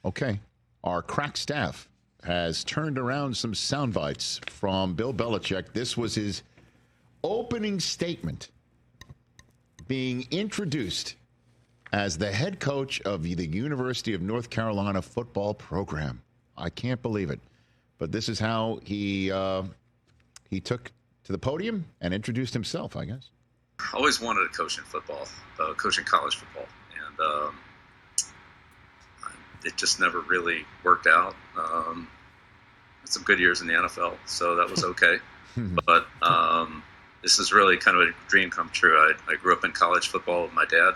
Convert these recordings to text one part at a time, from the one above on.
Okay. Our crack staff has turned around some sound bites from Bill Belichick. This was his opening statement being introduced as the head coach of the University of North Carolina football program. I can't believe it. But this is how he took to the podium and introduced himself, I guess. I always wanted to coach in football, coaching college football. And it just never really worked out. Had some good years in the NFL, so that was okay. But this is really kind of a dream come true. I grew up in college football with my dad.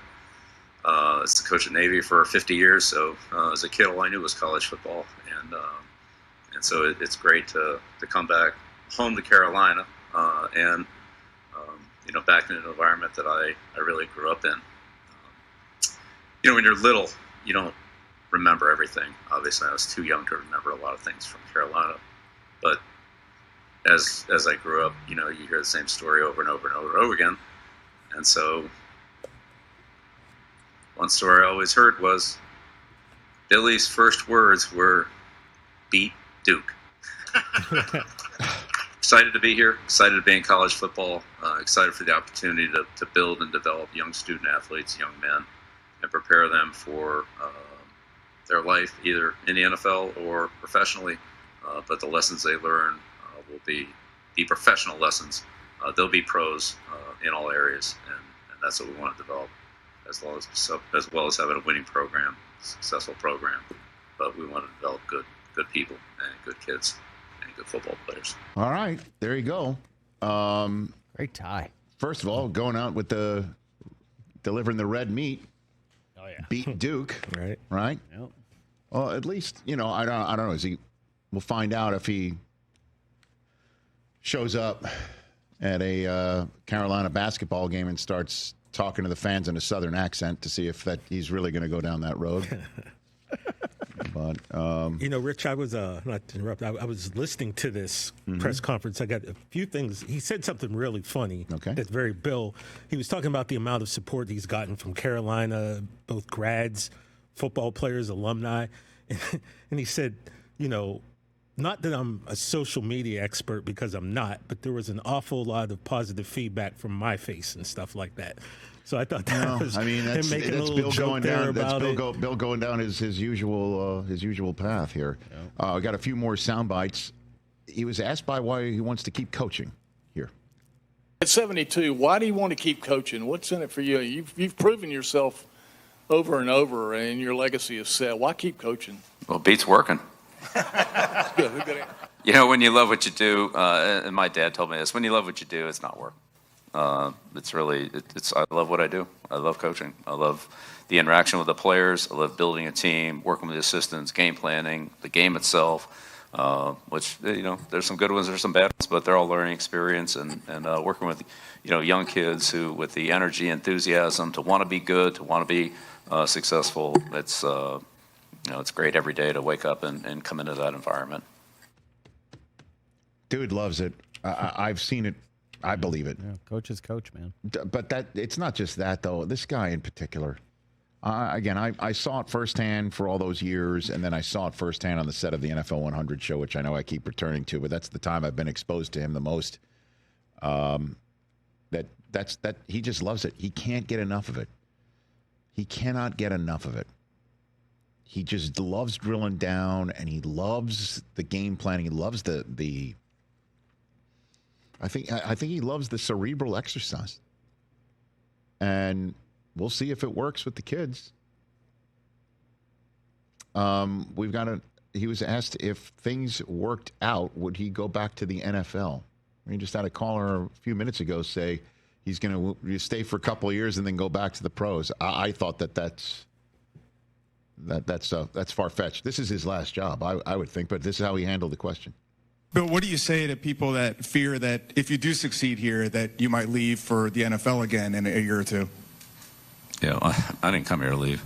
As the coach at Navy for 50 years, so as a kid, all I knew was college football. And so it's great to come back home to Carolina and back in an environment that I really grew up in. When you're little, you don't remember everything. Obviously, I was too young to remember a lot of things from Carolina. But as I grew up, you hear the same story over and over and over and over again. And so one story I always heard was Billy's first words were, "Beat Duke." Excited to be here, excited to be in college football, excited for the opportunity to build and develop young student athletes, young men, and prepare them for their life, either in the NFL or professionally. But the lessons they learn will be professional lessons. They'll be pros in all areas, and that's what we want to develop, as well as having a winning program, successful program. But we want to develop good people and good kids and good football players. All right, there you go. Great tie. First of all, going out with delivering the red meat. Oh yeah, beat Duke. Right. Yep. Well, at least I don't know. We'll find out if he shows up at a Carolina basketball game and starts talking to the fans in a Southern accent to see if he's really going to go down that road. But Rich, I was not to interrupt. I was listening to this press conference. I got a few things. He said something really funny. Okay. That's very Bill. He was talking about the amount of support he's gotten from Carolina, both grads, football players, alumni, and he said, not that I'm a social media expert, because I'm not, but there was an awful lot of positive feedback from my face and stuff like that. So I thought that was him making a little joke there about it. Bill going down his usual path here. Yeah. I got a few more sound bites. He was asked by why he wants to keep coaching here. At 72, why do you want to keep coaching? What's in it for you? You've proven yourself over and over, and your legacy is set. Why keep coaching? Well, beats working. Good. When you love what you do, and my dad told me this, when you love what you do, it's not work. I love what I do. I love coaching. I love the interaction with the players. I love building a team, working with the assistants, game planning, the game itself, which, there's some good ones, there's some bad ones, but they're all learning experience, and working with, young kids who, with the energy, enthusiasm to want to be good, to want to be successful. It's great every day to wake up and come into that environment. Dude loves it. I've seen it. I believe it. Yeah, coach is coach, man. But it's not just that, though. This guy in particular. I saw it firsthand for all those years, and then I saw it firsthand on the set of the NFL 100 show, which I know I keep returning to, but that's the time I've been exposed to him the most. That he just loves it. He can't get enough of it. He cannot get enough of it. He just loves drilling down, and he loves the game planning. He loves the I think he loves the cerebral exercise. And we'll see if it works with the kids. He was asked if things worked out, would he go back to the NFL? We just had a caller a few minutes ago say he's going to stay for a couple of years and then go back to the pros. I thought that's far-fetched. This is his last job, I would think, but this is how he handled the question. Bill, what do you say to people that fear that if you do succeed here, that you might leave for the NFL again in a year or two? Yeah, I didn't come here to leave.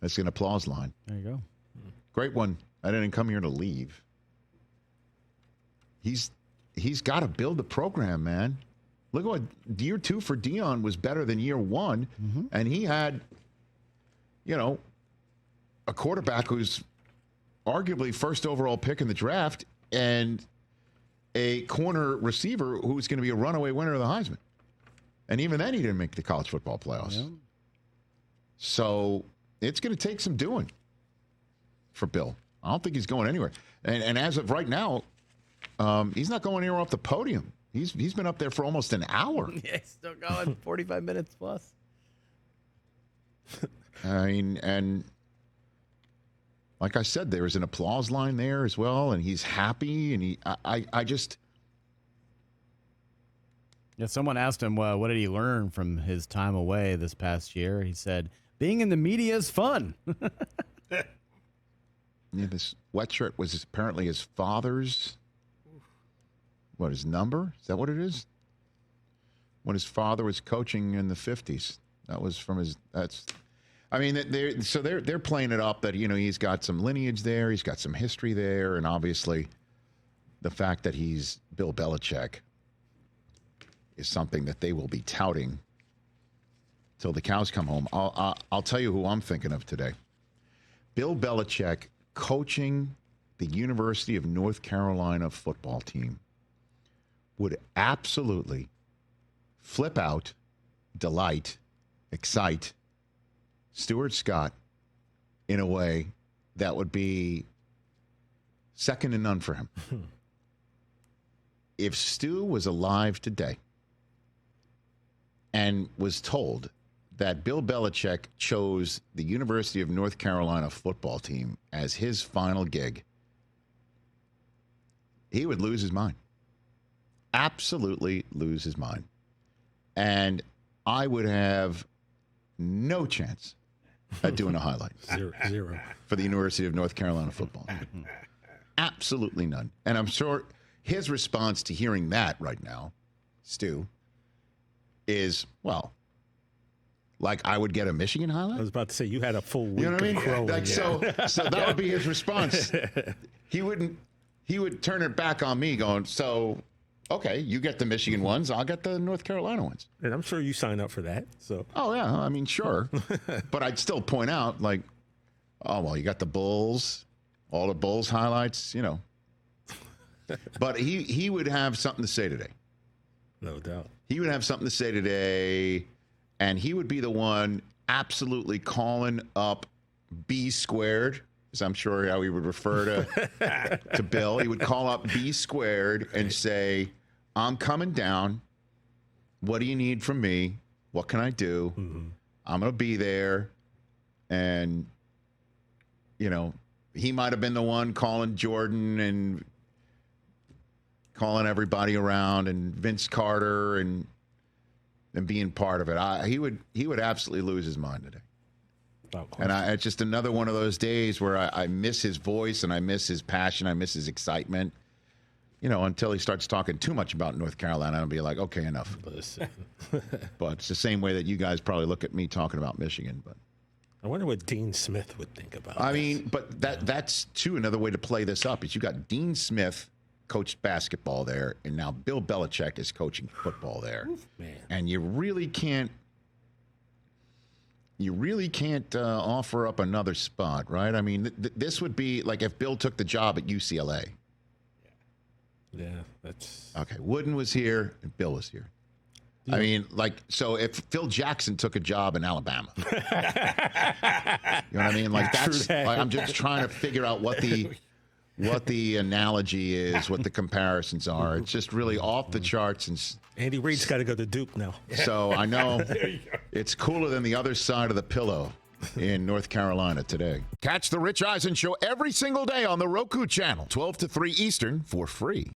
That's an applause line. There you go. Great one. I didn't come here to leave. He's got to build the program, man. Look at what year 2 for Dion was better than year 1, and he had, a quarterback who's arguably first overall pick in the draft and a corner receiver who's going to be a runaway winner of the Heisman. And even then, he didn't make the college football playoffs. Yeah. So it's going to take some doing for Bill. I don't think he's going anywhere. And as of right now, he's not going anywhere off the podium. He's been up there for almost an hour. Yeah, he's still going 45 minutes plus. I mean, and like I said, there is an applause line there as well, and he's happy, and I just... Yeah, someone asked him, what did he learn from his time away this past year? He said, being in the media is fun. Yeah, this sweatshirt was apparently his father's, his number? Is that what it is? When his father was coaching in the 50s. That was from his, they're playing it up that, he's got some lineage there, he's got some history there, and obviously the fact that he's Bill Belichick is something that they will be touting till the cows come home. I'll tell you who I'm thinking of today. Bill Belichick coaching the University of North Carolina football team would absolutely flip out, delight, excite Stuart Scott in a way that would be second to none for him. If Stu was alive today and was told that Bill Belichick chose the University of North Carolina football team as his final gig, he would lose his mind. Absolutely lose his mind. And I would have no chance at doing a highlight. Zero. For the University of North Carolina football team. Absolutely none. And I'm sure his response to hearing that right now, Stu, is, well, like I would get a Michigan highlight? I was about to say, you had a full week you know what I mean? crowing. Like, so that would be his response. He would turn it back on me going, so, okay, you get the Michigan ones, I'll get the North Carolina ones. And I'm sure you sign up for that. So. Oh, yeah, I mean, sure. But I'd still point out, like, oh, well, you got the Bulls, all the Bulls highlights, But he would have something to say today. No doubt. He would have something to say today, and he would be the one absolutely calling up B squared, as I'm sure how he would refer to Bill. He would call up B squared and say, I'm coming down. What do you need from me? What can I do? Mm-hmm. I'm going to be there. And, he might have been the one calling Jordan and calling everybody around and Vince Carter and being part of it. He would absolutely lose his mind today. And it's just another one of those days where I miss his voice and I miss his passion. I miss his excitement. Until he starts talking too much about North Carolina, I'll be like, okay, enough. But it's the same way that you guys probably look at me talking about Michigan. But I wonder what Dean Smith would think about this. I mean, but that's too another way to play this up is you got Dean Smith coached basketball there, and now Bill Belichick is coaching football there. Oof, man. And you really can't offer up another spot, right? I mean, this would be like if Bill took the job at UCLA. Yeah, that's... Okay, Wooden was here, and Bill was here. Yeah. I mean, so if Phil Jackson took a job in Alabama. You know what I mean? Like, that's... Like, I'm just trying to figure out what the analogy is, what the comparisons are. It's just really off the charts. And Andy Reid's got to go to Duke now. So I know it's cooler than the other side of the pillow in North Carolina today. Catch the Rich Eisen Show every single day on the Roku Channel, 12 to 3 Eastern, for free.